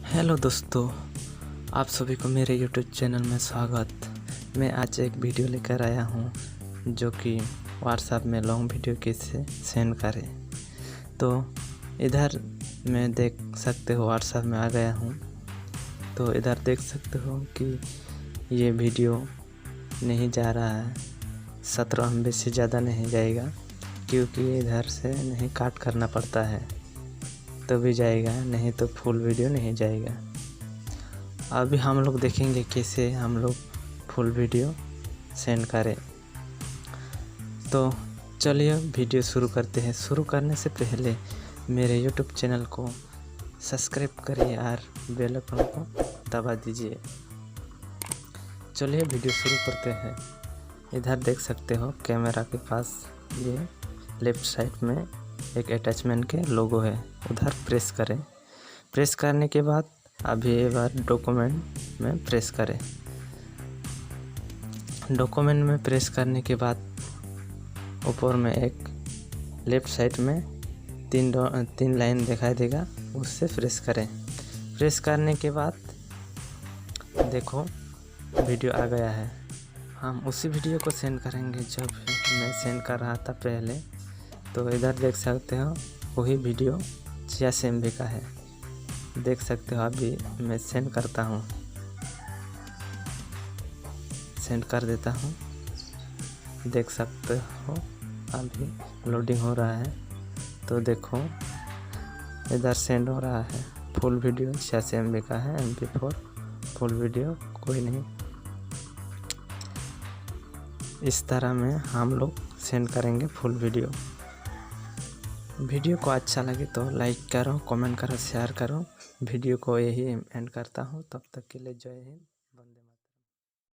Hello दोस्तों, आप सभी को मेरे यूट्यूब चैनल में स्वागत। मैं आज एक वीडियो लेकर आया हूं जो कि व्हाट्सएप में लॉन्ग वीडियो कैसे सेंड करें। तो इधर मैं देख सकते हो व्हाट्सएप में आ गया हूं। तो इधर देख सकते हो कि ये वीडियो नहीं जा रहा है, 17 MB से ज़्यादा नहीं जाएगा क्योंकि इधर से नहीं काट करना पड़ता है तो भी जाएगा, नहीं तो फुल वीडियो नहीं जाएगा। अभी हम लोग देखेंगे कैसे हम लोग फुल वीडियो सेंड करें। तो चलिए वीडियो शुरू करते हैं। शुरू करने से पहले मेरे यूट्यूब चैनल को सब्सक्राइब करिए और बेल आइकन को दबा दीजिए। चलिए वीडियो शुरू करते हैं। इधर देख सकते हो कैमरा के पास ये लेफ्ट साइड में एक अटैचमेंट के लोगो है, उधर प्रेस करें। प्रेस करने के बाद अभी एक बार डॉक्यूमेंट में प्रेस करें। डॉक्यूमेंट में प्रेस करने के बाद ऊपर में एक लेफ्ट साइड में तीन लाइन दिखाई देगा, उससे प्रेस करें। प्रेस करने के बाद देखो वीडियो आ गया है। हम उसी वीडियो को सेंड करेंगे जब मैं सेंड कर रहा था पहले। तो इधर देख सकते हो वही वीडियो 86 MB का है। देख सकते हो अभी मैं सेंड करता हूँ, सेंड कर देता हूँ। देख सकते हो अभी लोडिंग हो रहा है। तो देखो इधर सेंड हो रहा है। फुल वीडियो 86 MB का है, MP4 फुल वीडियो कोई नहीं। इस तरह में हम लोग सेंड करेंगे फुल वीडियो। वीडियो को अच्छा लगे तो लाइक करो, कमेंट करो, शेयर करो। वीडियो को यही एंड करता हूँ। तब तक के लिए जय हिंद।